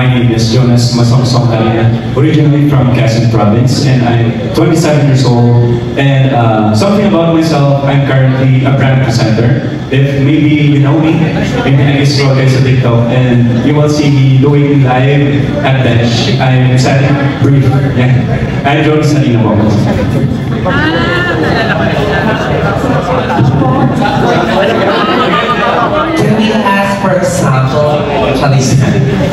My name is Jonas Masongsong Talina, originally from Quezon Province, and I'm 27 years old. And something about myself, I'm currently a brand presenter. If maybe you know me, maybe I guess you guys a TikTok, and you will see me doing live at Bench. I'm setting brief. Yeah. I'm Jonas Talina po. Can we ask for example, please?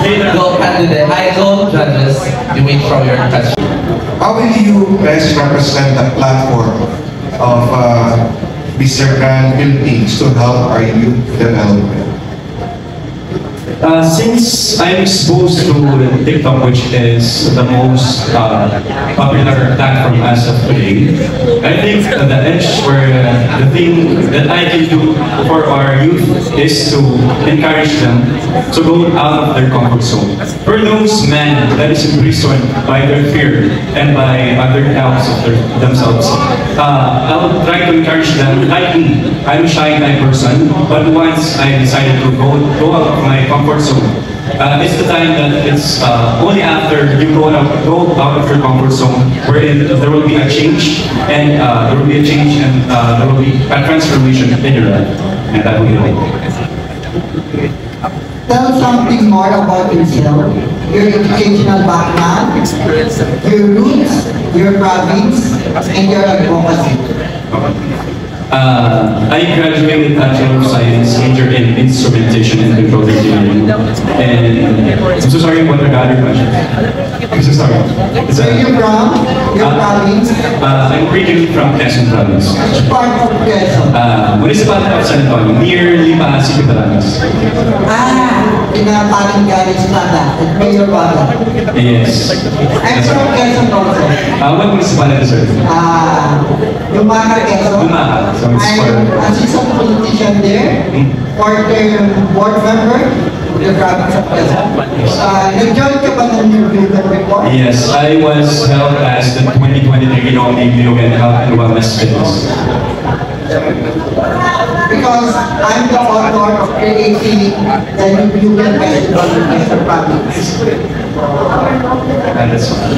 Go candidate, go judges, you may throw your question. How will you best represent the platform of Mr. Brand Philippines to help our youth development? Since I'm exposed to TikTok, which is the most popular platform as of today, I think the edge or the thing that I can do for our youth is to encourage them to go out of their comfort zone. For those men that is imprisoned by their fear and by other doubts of themselves, I'll try to encourage them. Like me, I'm a shy type person, but once I decided to go out of my comfort zone, it's the time that it's only after you go out of your comfort zone wherein there will be a change, and there will be a change, and there will be a transformation in your life, and that will be it. Tell something more about yourself, your educational background, your roots, your province, and your advocacy. I graduated Bachelor of Science, major in Instrumentation and Control Engineering. And I'm so sorry, what regard your question? I'm so sorry. Where are you from? Your province? I'm originally from Quezon Province. Which part of Quezon? Municipality of San Antonio, near Lipa, City Balanas. Pinapaling galing Strada at Mayor Bala. Yes. I'm from Quezon also. What municipality, sir? Lumaka, Quezon. Lumaka. I'm assistant politician there, fourth-term board member of the province of Quezon. Nag-join ka ba ng New Builder before? Yes, I was held as the 2023 Ginoong Bilogan Health and Wellness Fitness. Because I'm the author of creating the New Builder Festival in Quezon Province. That's fine.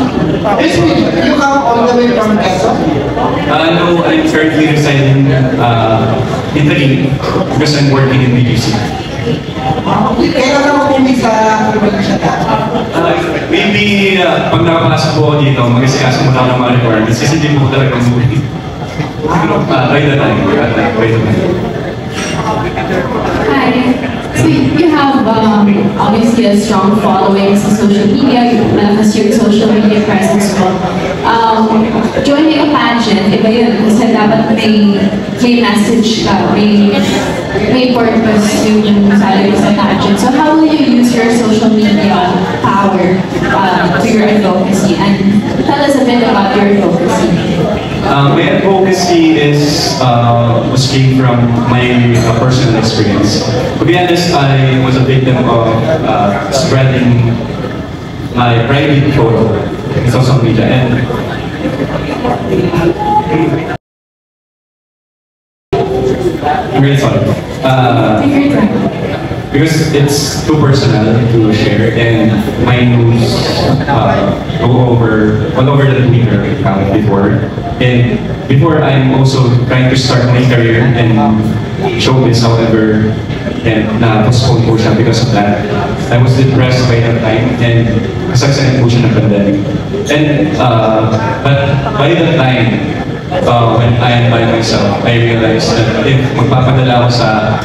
You come all the way from Quezon? No, I'm currently residing in Taguig because I'm working in BGC. Kailan ka mag-uwi sa probinsya ka? Maybe pag nakapasok po ako dito, mag-isikaso mo lang ng mga requirements kasi hindi po talaga umuwi. By the time. Hi. So you have obviously a strong following on social media. You manifest your social media presence po. Joining a pageant, iba yun. Kasi dapat may message ka, may purpose yung salary sa pageant. So how will you use your social media power to your advocacy? And tell us a bit about your advocacy. My advocacy was came from my personal experience. To be honest, I was a victim of spreading my private photo in social media, and I'm really sorry. Because it's too personal to share, and my news all over the Twitter account before. And before, I'm also trying to start my career and showbiz, however, and na-postpone po siya because of that. I was depressed by that time, and kasagsagan po siya ng pandemic. And but by that time, when I am by myself, I realized that if magpapadala ako sa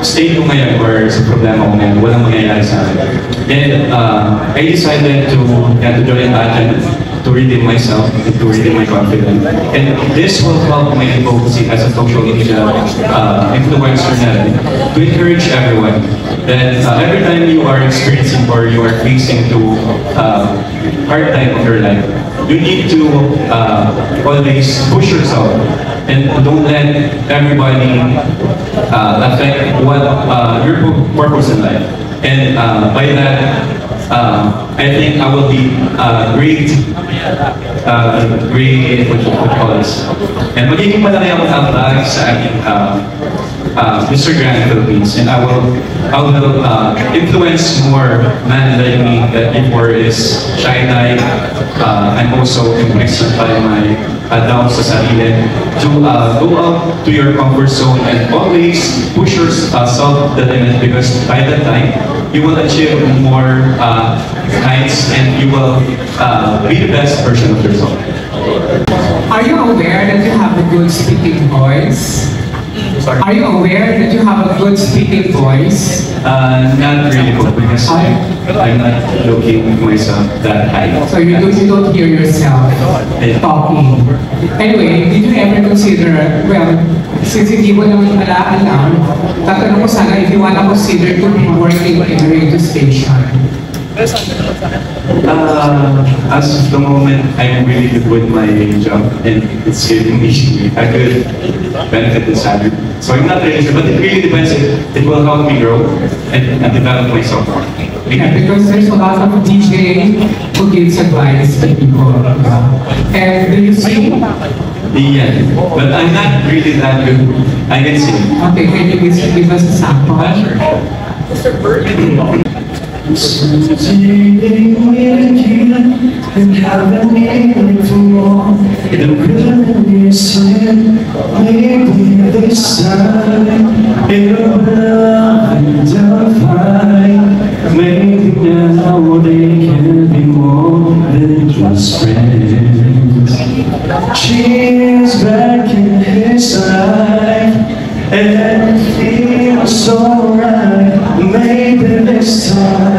state ko ngayon or sa problema ko ngayon, walang mangyayari sa akin. And I decided to join a pageant to redeem myself and to redeem my confidence. And this will help my advocacy as a social media influencer to encourage everyone that every time you are experiencing or you are facing to hard time of your life, you need to always push yourself and don't let everybody affect what your purpose in life. And by that, I think I will be great, what you call this. And magiging malaki ang ambag sa aking Mr. Grand Philippines, and I will influence more men like me that before is shy guy. I'm also impressed by my down sa sarili to go out to your comfort zone and always push yourself the limit, because by that time you will achieve more heights and you will be the best version of yourself. Are you aware that you have a good speaking voice? Are you aware that you have a good speaking voice? Not really po, because I'm not looking myself that high. So you don't hear yourself talking. Anyway, did you ever consider, well, since hindi mo naman pala alam, tatanong ko sana if you wanna consider to be working in a radio station. As of the moment, I'm really good with my job, and it's giving me a good benefit and salary. So I'm not really sure, but it really depends. It will help me grow and develop myself more. Yeah, because there's a lot of DJ who gives advice to people. And do you sing? Yeah, but I'm not really that good. I can sing. Okay, can you give us a sample? Sitting with you and having me for more. The rhythm is in, maybe this time it'll identify. Maybe now they can be more than just friends. She's back in his life and it feels so right. Maybe this time